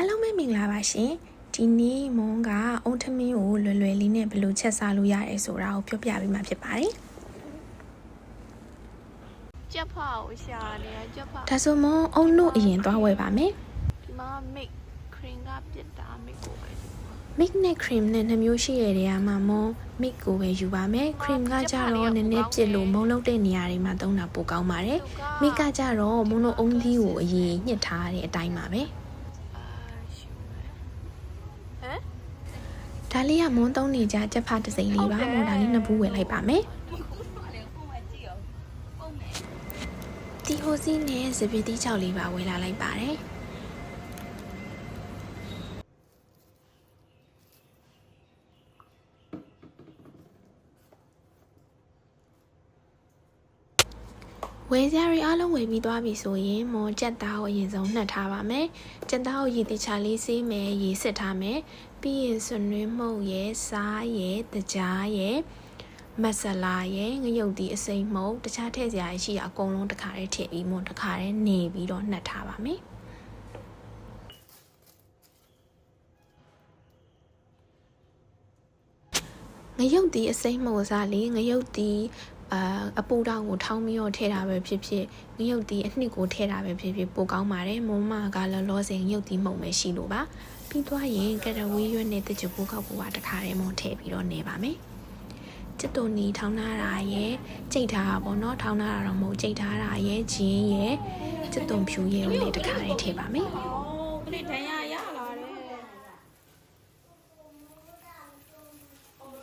လုံးပဲမင်္ဂလာပါရှင်ဒီနေ့မွန်ကအုံထမင်းကိုလွယ်လွယ်လေးနဲ့ဘယ်လိုချက်စားလို့ရတယ်ဆိုတာကိုပြောပြပေးမှာဖြစ်ပါတယ်ကြက်ဖောက်ရှာနေရကြက်ဖောက်ဒါဆိုမွန်အုံတို့အရင်သွားဝယ်ပါမယ်ဒီမှာ mix cream ကပြစ်တာ mix ကိုပဲ mix နဲ့ cream နဲ့2မျိုးရှိရတဲ့အားမှာမွန် mix ကိုပဲယူပါမယ် cream ကကြတော့နည်းနည်းပြစ်လို့မုံလုံးတဲ့နေရာတွေမှာသုံးတာပိုကောင်းပါတယ် mix ကကြတော့မွန်တို့အုံသီးကိုအရင်ညှစ်ထားတဲ့အတိုင်းပါပဲဒါလေးကမွန်းသုံးနေကြချက်ဖတစ်စိမ်လေးပါမွန်ဒါလေးနှစ်ဘူးဝယ်လိုက်ပါမယ်တီဟိုစီနဲ့စပီတီချောက်လေးပါဝယ်လာလိုက်ပါတယ်ဝယ်စရာတွေအားလုံးဝယ်ပြီးသွားပြီဆိုရင်မွန်ကြက်သားကိုအရင်ဆုံးနှက်ထားပါမယ်ကြက်သားကိုရေတိချလေးဆေးမယ်ရေစစ်ထားမယ်ပြီးရင်ဆွနွေးမှုန့်ရဲ့စားရဲ့တကြားရဲ့မဆလာရဲ့ငရုတ်သီးအစိမ်းမှုန့်တခြားထည့်စရာရှိတာအကုန်လုံးတစ်ခါတည်းထည့်ပြီးမွန်တစ်ခါတည်းနေပြီးတော့နှက်ထားပါမယ်ငရုတ်သီးအစိမ်းမှုန့်စားလေးငရုတ်သီးအပူတောင်ကိုထောင်းပြီးတော့ထည့်တာပဲဖြစ်ဖြစ်ငရုတ်သီးအနှစ်ကိုထည့်တာပဲဖြစ်ဖြစ်ပိုကောင်းပါတယ်မုံမကလောလောဆယ်ငရုတ်သီးမှုန့်ပဲရှိလို့ပါပြီးသွားရင်ကရဝေးရွက်နဲ့တကြပိုးကောက်ပိုးကတခါတည်းမုံထည့်ပြီးတော့နေပါမယ်ကျစ်တုန်နီထောင်းထားတာရဲ့ကြိတ်ထားတာပေါ့နော်ထောင်းထားတာတော့မဟုတ်ကြိတ်ထားတာရဲ့ဂျင်းရဲ့ကျစ်တုန်ဖြူရဲ့ကိုလည်းတခါတည်းထည့်ပါမယ်ခလေးဒဏ်ရာရလာတယ်အော်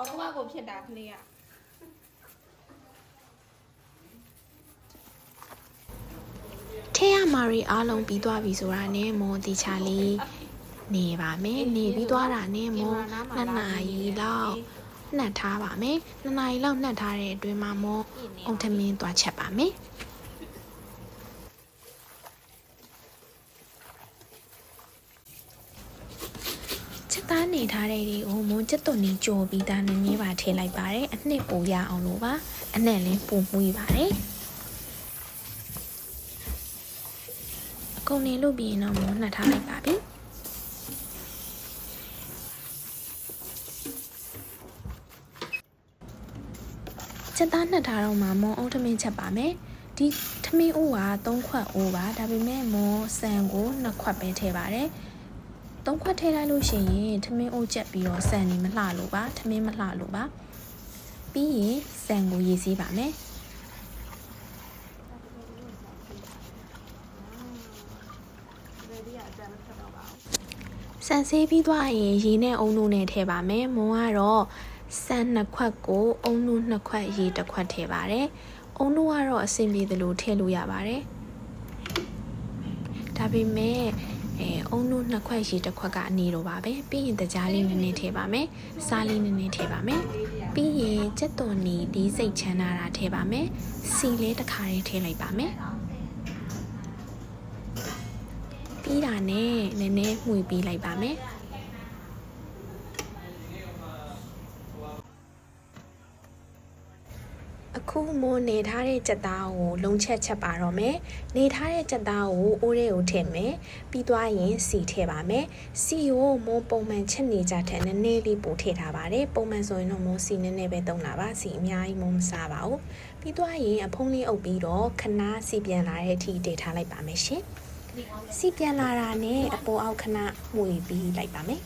သူကကိုဖြစ်တာခလေးကထဲရမာရီအားလုံးပြီးသွားပြီဆိုတာနဲ့မွန်တီချာလေးနေပါမယ်နေပြီးသွားတာနဲ့မွန်2 နာရီလောက်နှက်ထားပါမယ်2 နာရီလောက်နှက်ထားတဲ့အတွင်းမှာမွန်အုံထမင်းသွားချက်ပါမယ်ချက်သားနေထားတဲ့ဒီကိုမွန်ချက်သွန်နေကြော်ပြီးသားနည်းနည်းပါထည့်လိုက်ပါတယ်အနှစ်ပိုရအောင်လို့ပါအနက်လေးပုံမွေးပါတယ်ကုန်နေလို့ပြီးရင်တော့မွန်နှက်ထားလိုက်ပါပြီချက်သားနှက်ထားတော့မှမွန်အုံးထမင်းချက်ပါမယ်ဒီထမင်းအိုးက3ခွက်အိုးပါဒါပေမဲ့မွန်ဆန်ကို2ခွက်ပဲထည့်ပါတယ်3ခွက်ထည့်လိုက်လို့ရှိရင်ထမင်းအိုးချက်ပြီးတော့ဆန်နေမလှလို့ပါထမင်းမလှလို့ပါပြီးရင်ဆန်ကိုရေစီးပါမယ်ဆန်ဆေးပြီးသွားရင်ရေနဲ့အုံနို့နဲ့ထည့်ပါမယ်မွန်ကတော့ဆန်2ခွက်ကိုအုံနို့2ခွက်ရေ1ခွက်ထည့်ပါတယ်အုံနို့ကတော့အဆင်ပြေသလိုထည့်လို့ရပါတယ်ဒါပေမဲ့အုံနို့2ခွက်ရေ1ခွက်ကအနည်းတော့ပါပဲပြီးရင်တကြားလေးနည်းနည်းထည့်ပါမယ်စားလေးနည်းနည်းထည့်ပါမယ်ပြီးရင်ကြက်သွန်နီဒီစိတ်ချမ်းသာတာထည့်ပါမယ်စီလေးတစ်ခါလေးထည့်လိုက်ပါမယ်ပြီးတာနဲ့နည်းနည်းမှွေပေးလိုက်ပါမယ်အခုမိုးနေထားတဲ့ကြက်သားကိုလုံးချက်ပါတော့မယ်နေထားတဲ့ကြက်သားကိုအိုးထဲကိုထည့်မယ်ပြီးသွားရင်စီထည့်ပါမယ်စီကိုမိုးပုံမှန်ချက်နေကြတဲ့နည်းနည်းလေးပို့ထည့်ထားပါတယ်ပုံမှန်ဆိုရင်တော့မိုးစီနည်းနည်းပဲသုံးတာပါစီအများကြီးမိုးမစားပါဘူးပြီးသွားရင်အဖုံးလေးအုပ်ပြီးတော့ခဏစီပြန်လာတဲ့အထိတည်ထားလိုက်ပါမယ်ရှင်စီပြန်လာတာနဲ့အပေါ်အောက်ခဏမှွေပြီးလိုက်ပါမယ်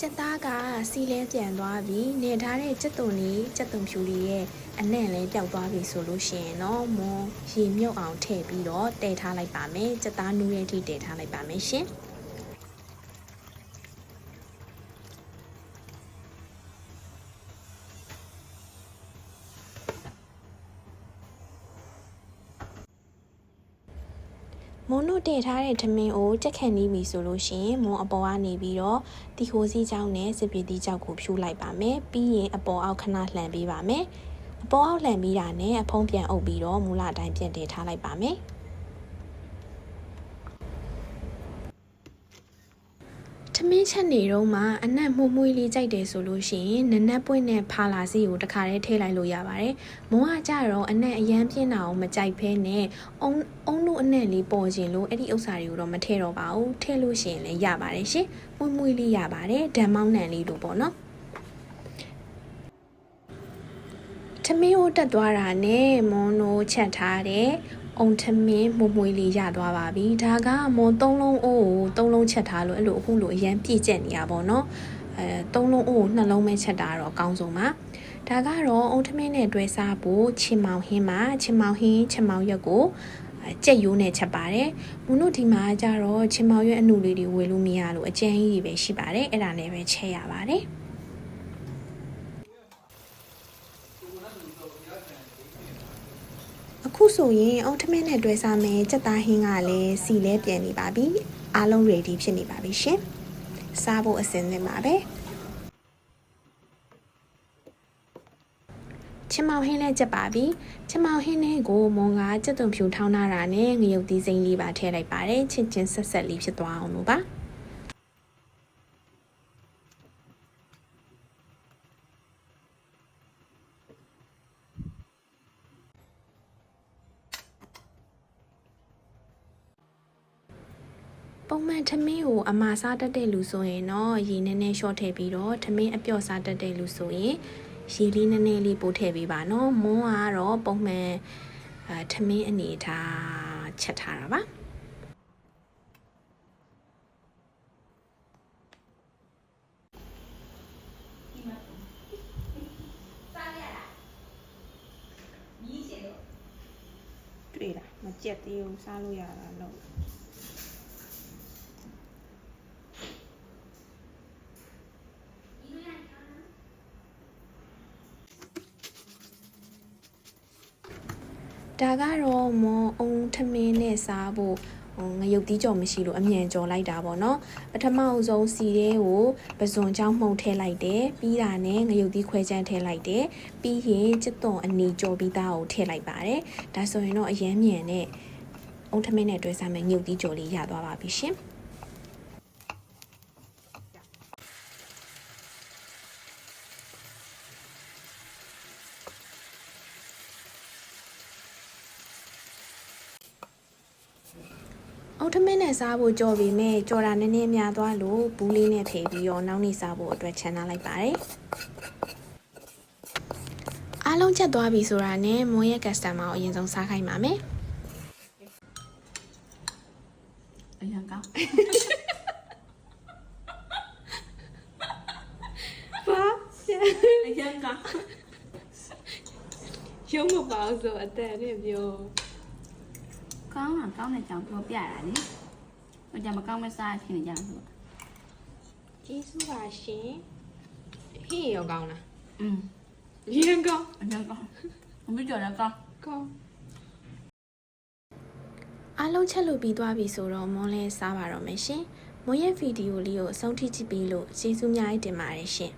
ကြက်သားကစီလဲပြန်သွားပြီးနေထားတဲ့ကြက်သွန်လေးကြက်သွန်ဖြူလေးရဲ့အနံ့လေးပျောက်သွားပြီဆိုလို့ရှိရင်တော့မွန်ရေမြုပ်အောင်ထည့်ပြီးတော့တည်ထားလိုက်ပါမယ်ကြက်သားနူးရဲ့အထိတည်ထားလိုက်ပါမယ်ရှင်မွန်တို့တည်ထားတဲ့ထမင်းကိုကြက်ခန့်နီးပြီဆိုလို့ရှိရင်မွန်အပေါ်ကနေပြီးတော့တီဟိုစီးကြောင်းနဲ့စပီတီကြောက်ကိုဖြူလိုက်ပါမယ်ပြီးရင်အပေါ်အောက်ခဏလှန်ပေးပါမယ်အပေါ်အောက်လှန်ပြီးတာနဲ့အဖုံးပြန်အုပ်ပြီးတော့မူလအတိုင်းပြန်တည်ထားလိုက်ပါမယ် ထမင်းချက်နေတော့မှအနက်မှုမွေးလေးကြိုက်တယ်ဆိုလို့ရှိရင်နနက်ပွင့်နဲ့ဖာလာစီကိုတခါတည်းထည့်လိုက်လို့ရပါတယ်။မိုးကကြတော့အနက်အရန်ပြင်းတာအောင်မကြိုက်ဖဲနဲ့အုံတို့အနက်လေးပေါ်ခြင်းလို့အဲ့ဒီဥစ္စာတွေကိုတော့မထည့်တော့ပါဘူး။ထည့်လို့ရှိရင်လည်းရပါတယ်ရှင်။မွေးလေးရပါတယ်။ဓာတ်မောင်းနံလေးတို့ပေါ့နော်။ထမင်းကိုတက်သွားတာနဲ့မွန်တို့ချက်ထားတဲ့အုံထမင်းမွေးလေးရသွားပါပြီဒါကမွန်3လုံးအိုးကို3လုံးချက်ထားလို့အဲ့လိုအခုလိုအရန်ပြည့်ကျက်နေရပါတော့3လုံးအိုးကို2လုံးပဲချက်တာတော့အကောင်းဆုံးပါဒါကတော့အုံထမင်းနဲ့တွဲစားဖို့ချင်မောင်ဟင်းမှာချင်မောင်ရက်ကိုကြက်ရိုးနဲ့ချက်ပါတယ်မွန်တို့ဒီမှာကျတော့ချင်မောင်ရွက်အနုလေးတွေဝယ်လို့မရလို့အကျန်းကြီးတွေပဲရှိပါတယ်အဲ့ဒါနဲ့ပဲချက်ရပါတယ်အခုဆိုရင်အုတ်ထမင်းနဲ့တွဲစားမယ်ကြက်သားဟင်းကလည်းစီလဲပြန်နေပါပြီအားလုံး ready ဖြစ်နေပါပြီရှင်စားဖို့အစင်းသင့်ပါပဲချင်မောင်ဟင်းလည်းကြက်ပါပြီချင်မောင်ဟင်းနဲ့ကိုမွန်ကကြက်သွန်ဖြူထောင်းထားတာနဲ့ငရုတ်သီးစိမ်းလေးပါထည့်လိုက်ပါတယ်ချစ်ချင်းဆက်ဆက်လေးဖြစ်သွားအောင်လို့ပါပုံမှန်ထမင်းကိုအမာစားတတ်တဲ့လူဆိုရင်တော့ရေနည်းနည်းရှော့ထည့်ပြီးတော့ထမင်းအပျော့စားတတ်တဲ့လူဆိုရင်ရေလေးနည်းနည်းလေးပို့ထည့်ပေးပါနော်မွန်းကတော့ပုံမှန်ထမင်းအနေထားချက်ထားတာပါတွေ့လားမကြက်သေးဘူးစားလို့ရတာလို့ဒါကတော့မွန်အုံထမင်းနဲ့စားဖို့ငရုတ်သီးကြော်မရှိလို့အမြန်ကြော်လိုက်တာပေါ့နော်ပထမအဆုံးစီထဲကိုပဇွန်ကြောင်းမှုန့်ထည့်လိုက်တယ်ပြီးတာနဲ့ငရုတ်သီးခွဲချမ်းထည့်လိုက်တယ်ပြီးရင်ကျက်သွန်အနီကြော်ပြီးသားကိုထည့်လိုက်ပါတယ်ဒါဆိုရင်တော့အရမ်းမြန်နဲ့အုံထမင်းနဲ့တွဲစားမယ်ငရုတ်သီးကြော်လေးရသွားပါပြီရှင်အုတ်ထမင်းနဲ့စားဖို့ကြော်ပြီးမဲ့ကြော်တာနည်းနည်းများသွားလို့ဘူးလေးနဲ့ထည့်ပြီးတော့နောက်နေ့စားဖို့အတွက်ချန်ထားလိုက်ပါတယ်အားလုံးချက်သွားပြီဆိုတာနဲ့မွန်ရဲ့ customer ကိုအရင်ဆုံးစားခိုင်းပါမယ်အရင်ကောင်းဘာအရင်ကောင်းရုံးမပါဆိုအတန်နဲ့ပြောကောင်းတာကောင်းတဲ့ကြောင်ပြောပြတာလေဟိုကြမကောင်းမစားဖြစ်နေကြလို့ကျေးဇူးပါရှင်ဟင်းရောကောင်းလားရင်ကောင်းအရင်ကောင်းမပြောရကောင်းအားလုံးချက်လို့ပြီးသွားပြီဆိုတော့မွန်လဲစားပါတော့မယ်ရှင်မွန်ရဲ့ဗီဒီယိုလေးကိုအဆုံးထိကြည့်ပြီးလို့ကျေးဇူးများတင်ပါတယ်ရှင်